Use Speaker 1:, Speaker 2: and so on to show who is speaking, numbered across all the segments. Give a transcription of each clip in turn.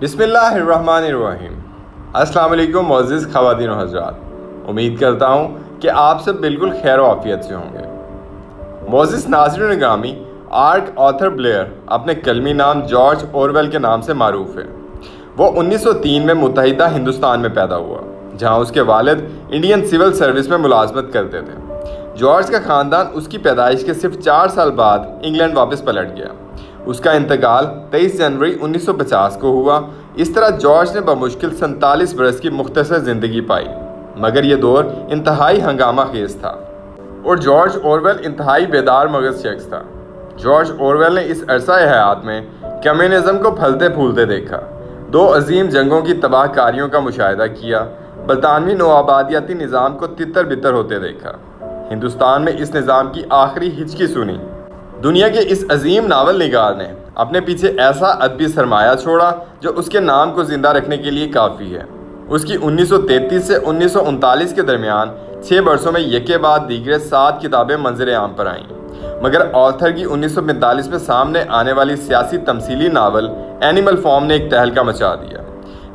Speaker 1: بسم اللہ الرحمن الرحیم۔ السلام علیکم معزز خواتین و حضرات، امید کرتا ہوں کہ آپ سب بالکل خیر و عافیت سے ہوں گے۔ معزز ناظرین گرامی، آرک آتھر بلیئر اپنے کلمی نام جارج اورویل کے نام سے معروف ہے۔ وہ 1903 میں متحدہ ہندوستان میں پیدا ہوا، جہاں اس کے والد انڈین سول سروس میں ملازمت کرتے تھے۔ جارج کا خاندان اس کی پیدائش کے صرف 4 سال بعد انگلینڈ واپس پلٹ گیا۔ اس کا انتقال 23 جنوری 1950 کو ہوا۔ اس طرح جارج نے بمشکل 47 برس کی مختصر زندگی پائی، مگر یہ دور انتہائی ہنگامہ خیز تھا اور جارج اورویل انتہائی بیدار مغز شخص تھا۔ جارج اورویل نے اس عرصہ حیات میں کمیونزم کو پھلتے پھولتے دیکھا، 2 عظیم جنگوں کی تباہ کاریوں کا مشاہدہ کیا، برطانوی نوآبادیاتی نظام کو تتر بتر ہوتے دیکھا، ہندوستان میں اس نظام کی آخری ہچکی سنی۔ دنیا کے اس عظیم ناول نگار نے اپنے پیچھے ایسا ادبی سرمایہ چھوڑا جو اس کے نام کو زندہ رکھنے کے لیے کافی ہے۔ اس کی 1933 سے 1939 کے درمیان 6 برسوں میں یکے بعد دیگرے 7 کتابیں منظر عام پر آئیں، مگر آتھر کی 1945 میں سامنے آنے والی سیاسی تمثیلی ناول اینیمل فارم نے ایک تہلکہ مچا دیا۔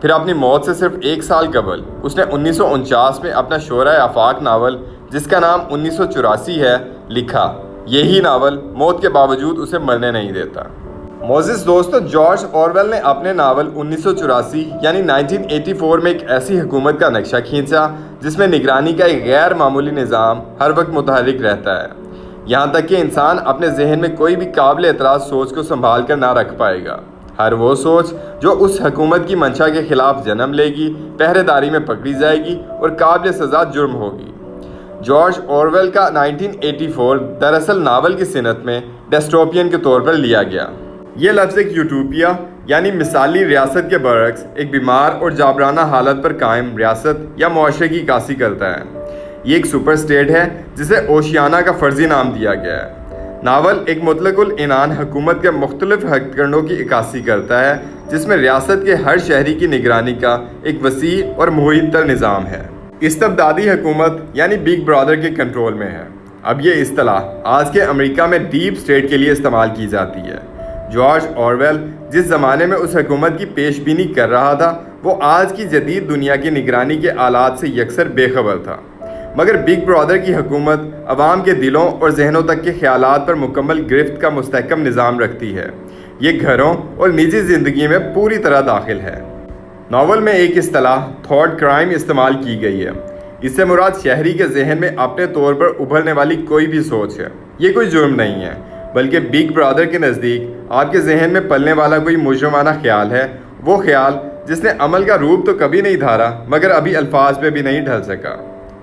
Speaker 1: پھر اپنی موت سے صرف 1 سال قبل اس نے 1949 میں اپنا شورۂ آفاق ناول، جس کا نام 1984 ہے، لکھا۔ یہی ناول موت کے باوجود اسے مرنے نہیں دیتا۔ معزز دوستو، جارج اورویل نے اپنے ناول 1984 یعنی 1984 میں ایک ایسی حکومت کا نقشہ کھینچا جس میں نگرانی کا ایک غیر معمولی نظام ہر وقت متحرک رہتا ہے، یہاں تک کہ انسان اپنے ذہن میں کوئی بھی قابل اعتراض سوچ کو سنبھال کر نہ رکھ پائے گا۔ ہر وہ سوچ جو اس حکومت کی منشا کے خلاف جنم لے گی، پہرے داری میں پکڑی جائے گی اور قابل سزا جرم ہوگی۔ جارج اورویل کا 1984 دراصل ناول کی صنعت میں ڈسٹوپین کے طور پر لیا گیا۔ یہ لفظ ایک یوٹوپیا یعنی مثالی ریاست کے برعکس ایک بیمار اور جابرانہ حالت پر قائم ریاست یا معاشرے کی عکاسی کرتا ہے۔ یہ ایک سپر سٹیٹ ہے جسے اوشیانا کا فرضی نام دیا گیا ہے۔ ناول ایک مطلق العنان حکومت کے مختلف ہتھ کنڈوں کی عکاسی کرتا ہے، جس میں ریاست کے ہر شہری کی نگرانی کا ایک وسیع اور محیط تر نظام ہے۔ استبدادی حکومت یعنی بگ برادر کے کنٹرول میں ہے۔ اب یہ اصطلاح آج کے امریکہ میں ڈیپ سٹیٹ کے لیے استعمال کی جاتی ہے۔ جارج اورویل جس زمانے میں اس حکومت کی پیش بینی کر رہا تھا، وہ آج کی جدید دنیا کی نگرانی کے آلات سے یکسر بے خبر تھا، مگر بگ برادر کی حکومت عوام کے دلوں اور ذہنوں تک کے خیالات پر مکمل گرفت کا مستحکم نظام رکھتی ہے۔ یہ گھروں اور نجی زندگی میں پوری طرح داخل ہے۔ ناول میں ایک اصطلاح تھاٹ کرائم استعمال کی گئی ہے۔ اس سے مراد شہری کے ذہن میں اپنے طور پر ابھرنے والی کوئی بھی سوچ ہے۔ یہ کوئی جرم نہیں ہے، بلکہ بگ برادر کے نزدیک آپ کے ذہن میں پلنے والا کوئی مجرمانہ خیال ہے، وہ خیال جس نے عمل کا روپ تو کبھی نہیں دھارا مگر ابھی الفاظ پہ بھی نہیں ڈھل سکا۔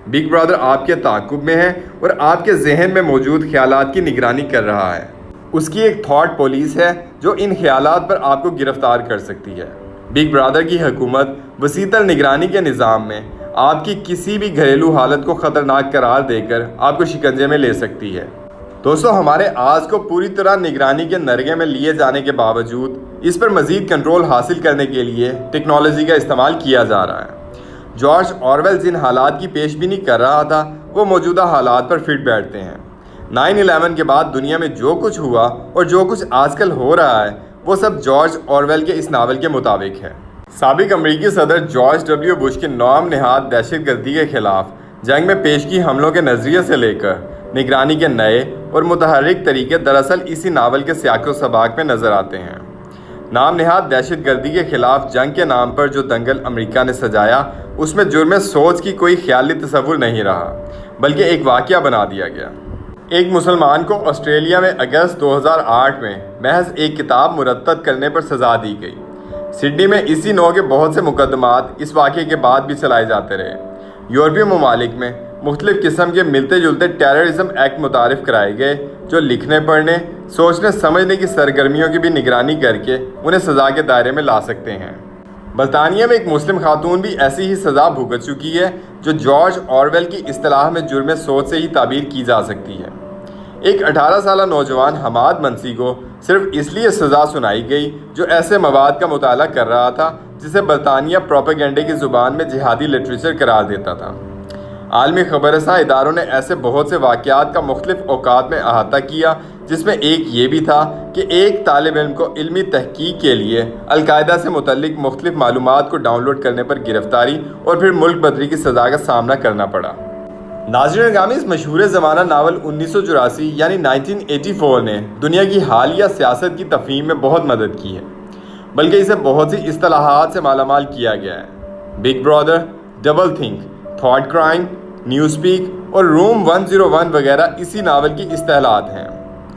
Speaker 1: بگ برادر آپ کے تعاقب میں ہے اور آپ کے ذہن میں موجود خیالات کی نگرانی کر رہا ہے۔ اس کی ایک تھاٹ پولیس ہے جو ان خیالات پر آپ کو گرفتار کر سکتی ہے۔ بگ برادر کی حکومت وسیع تر نگرانی کے نظام میں آپ کی کسی بھی گھریلو حالت کو خطرناک قرار دے کر آپ کو شکنجے میں لے سکتی ہے۔ دوستو، ہمارے آج کو پوری طرح نگرانی کے نرغے میں لیے جانے کے باوجود اس پر مزید کنٹرول حاصل کرنے کے لیے ٹیکنالوجی کا استعمال کیا جا رہا ہے۔ جارج اورویل جن حالات کی پیش بینی کر رہا تھا، وہ موجودہ حالات پر فٹ بیٹھتے ہیں۔ 9/11 کے بعد دنیا میں جو کچھ ہوا اور جو کچھ آج کل ہو رہا ہے، وہ سب جارج اورویل کے اس ناول کے مطابق ہے۔ سابق امریکی صدر جارج ڈبلیو بش کے نام نہاد دہشت گردی کے خلاف جنگ میں پیشگی حملوں کے نظریے سے لے کر نگرانی کے نئے اور متحرک طریقے دراصل اسی ناول کے سیاق و سباق میں نظر آتے ہیں۔ نام نہاد دہشت گردی کے خلاف جنگ کے نام پر جو دنگل امریکہ نے سجایا، اس میں جرم سوچ کی کوئی خیالی تصور نہیں رہا، بلکہ ایک واقعہ بنا دیا گیا۔ ایک مسلمان کو آسٹریلیا میں اگست 2008 میں محض ایک کتاب مرتب کرنے پر سزا دی گئی۔ سڈنی میں اسی نوع کے بہت سے مقدمات اس واقعے کے بعد بھی چلائے جاتے رہے۔ یورپی ممالک میں مختلف قسم کے ملتے جلتے ٹیررزم ایکٹ متعارف کرائے گئے، جو لکھنے، پڑھنے، سوچنے، سمجھنے کی سرگرمیوں کی بھی نگرانی کر کے انہیں سزا کے دائرے میں لا سکتے ہیں۔ برطانیہ میں ایک مسلم خاتون بھی ایسی ہی سزا بھگت چکی ہے، جو جارج اورویل کی اصطلاح میں جرم سوچ سے ہی تعبیر کی جا سکتی ہے۔ ایک 18 سالہ نوجوان حماد منسی کو صرف اس لیے سزا سنائی گئی جو ایسے مواد کا مطالعہ کر رہا تھا جسے برطانیہ پروپیگنڈے کی زبان میں جہادی لٹریچر قرار دیتا تھا۔ عالمی خبر رساں اداروں نے ایسے بہت سے واقعات کا مختلف اوقات میں احاطہ کیا، جس میں ایک یہ بھی تھا کہ ایک طالب علم کو علمی تحقیق کے لیے القاعدہ سے متعلق مختلف معلومات کو ڈاؤن لوڈ کرنے پر گرفتاری اور پھر ملک بدری کی سزا کا سامنا کرنا پڑا۔ ناظرین گرامی، اس مشہور زمانہ ناول 1984 یعنی 1984 نے دنیا کی حالیہ سیاست کی تفہیم میں بہت مدد کی ہے، بلکہ اسے بہت سی اصطلاحات سے مالا مال کیا گیا ہے۔ Big Brother, doublethink, thoughtcrime, Newspeak اور روم 101 وغیرہ اسی ناول کی اصطلاحات ہیں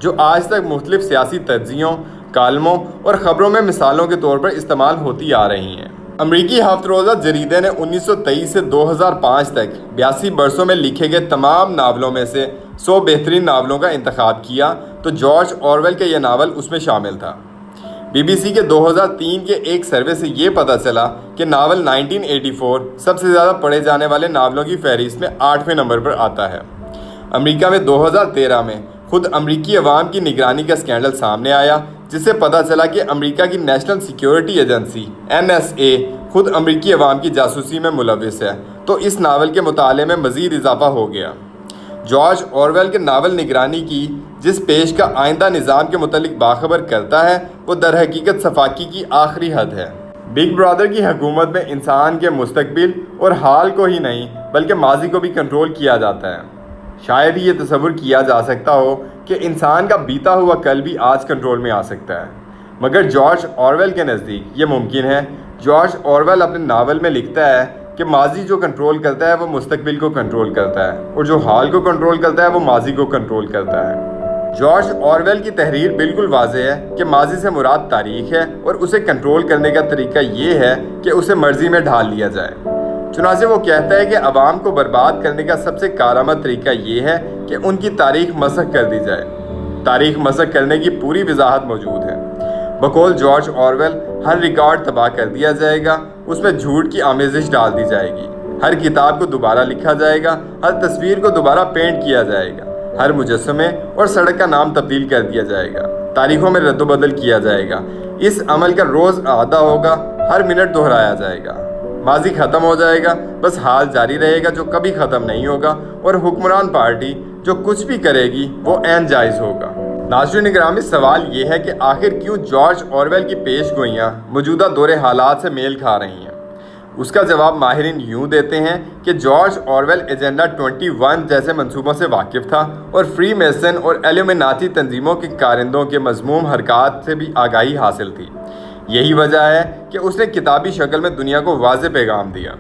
Speaker 1: جو آج تک مختلف سیاسی تجزیوں، کالموں اور خبروں میں مثالوں کے طور پر استعمال ہوتی آ رہی ہیں۔ امریکی ہفت روزہ جریدے نے 1923 سے 2005 تک 82 برسوں میں لکھے گئے تمام ناولوں میں سے 100 بہترین ناولوں کا انتخاب کیا تو جارج اورویل کا یہ ناول اس میں شامل تھا۔ بی بی سی کے 2003 کے ایک سروے سے یہ پتہ چلا کہ ناول 1984 سب سے زیادہ پڑھے جانے والے ناولوں کی فہرست میں 8ویں نمبر پر آتا ہے۔ امریکہ میں 2013 میں خود امریکی عوام کی نگرانی کا اسکینڈل سامنے آیا، جس سے پتہ چلا کہ امریکہ کی نیشنل سیکیورٹی ایجنسی NSA خود امریکی عوام کی جاسوسی میں ملوث ہے، تو اس ناول کے مطالعے میں مزید اضافہ ہو گیا۔ جارج اورویل کے ناول نگرانی کی جس پیش کا آئندہ نظام کے متعلق باخبر کرتا ہے، وہ در حقیقت صفاقی کی آخری حد ہے۔ بگ برادر کی حکومت میں انسان کے مستقبل اور حال کو ہی نہیں بلکہ ماضی کو بھی کنٹرول کیا جاتا ہے۔ شاید ہی یہ تصور کیا جا سکتا ہو کہ انسان کا بیتا ہوا کل بھی آج کنٹرول میں آ سکتا ہے، مگر جارج اورویل کے نزدیک یہ ممکن ہے۔ جارج اورویل اپنے ناول میں لکھتا ہے کہ ماضی جو کنٹرول کرتا ہے وہ مستقبل کو کنٹرول کرتا ہے، اور جو حال کو کنٹرول کرتا ہے وہ ماضی کو کنٹرول کرتا ہے۔ جارج اورویل کی تحریر بالکل واضح ہے کہ ماضی سے مراد تاریخ ہے، اور اسے کنٹرول کرنے کا طریقہ یہ ہے کہ اسے مرضی میں ڈھال لیا جائے۔ چنانچہ وہ کہتا ہے کہ عوام کو برباد کرنے کا سب سے کارآمد طریقہ یہ ہے کہ ان کی تاریخ مسخ کر دی جائے۔ تاریخ مسخ کرنے کی پوری وضاحت موجود ہے۔ بقول جارج اورویل، ہر ریکارڈ تباہ کر دیا جائے گا، اس میں جھوٹ کی آمیزش ڈال دی جائے گی، ہر کتاب کو دوبارہ لکھا جائے گا، ہر تصویر کو دوبارہ پینٹ کیا جائے گا، ہر مجسمے اور سڑک کا نام تبدیل کر دیا جائے گا، تاریخوں میں رد و بدل کیا جائے گا، اس عمل کا روز اعادہ ہوگا، ہر منٹ دہرایا جائے گا۔ ماضی ختم ہو جائے گا، بس حال جاری رہے گا جو کبھی ختم نہیں ہوگا، اور حکمران پارٹی جو کچھ بھی کرے گی وہ عین جائز ہوگا۔ ناظرین گرامی، سوال یہ ہے کہ آخر کیوں جارج اورویل کی پیش گوئیاں موجودہ دور حالات سے میل کھا رہی ہیں؟ اس کا جواب ماہرین یوں دیتے ہیں کہ جارج اورویل ایجنڈا 21 جیسے منصوبوں سے واقف تھا، اور فری میسن اور ایلومیناتی تنظیموں کے کارندوں کے مذموم حرکات سے بھی آگاہی حاصل تھی۔ یہی وجہ ہے کہ اس نے کتابی شکل میں دنیا کو واضح پیغام دیا۔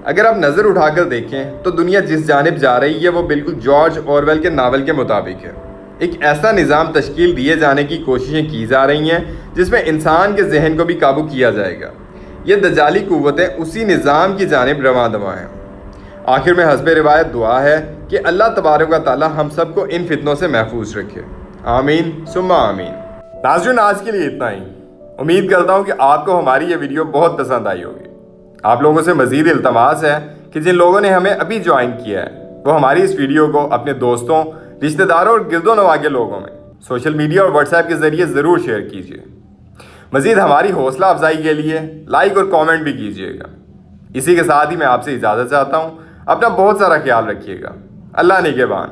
Speaker 1: اگر آپ نظر اٹھا کر دیکھیں تو دنیا جس جانب جا رہی ہے وہ بالکل جارج اورویل کے ناول کے مطابق ہے۔ ایک ایسا نظام تشکیل دیے جانے کی کوششیں کی جا رہی ہیں جس میں انسان کے ذہن کو بھی قابو کیا جائے گا۔ یہ دجالی قوتیں اسی نظام کی جانب رواں دواں ہیں۔ آخر میں حسب روایت دعا ہے کہ اللہ تبارک و تعالی ہم سب کو ان فتنوں سے محفوظ رکھے، آمین ثم آمین۔ ناظرین، آج کے لیے اتنا ہی۔ امید کرتا ہوں کہ آپ کو ہماری یہ ویڈیو بہت پسند آئی ہوگی۔ آپ لوگوں سے مزید التماس ہے کہ جن لوگوں نے ہمیں ابھی جوائن کیا ہے وہ ہماری اس ویڈیو کو اپنے دوستوں، رشتہ داروں اور گرد و نواح کے لوگوں میں سوشل میڈیا اور واٹس ایپ کے ذریعے ضرور شیئر کیجیے۔ مزید ہماری حوصلہ افزائی کے لیے لائک اور کامنٹ بھی کیجیے گا۔ اسی کے ساتھ ہی میں آپ سے اجازت چاہتا ہوں۔ اپنا بہت سارا خیال رکھیے گا۔ اللہ نگہبان۔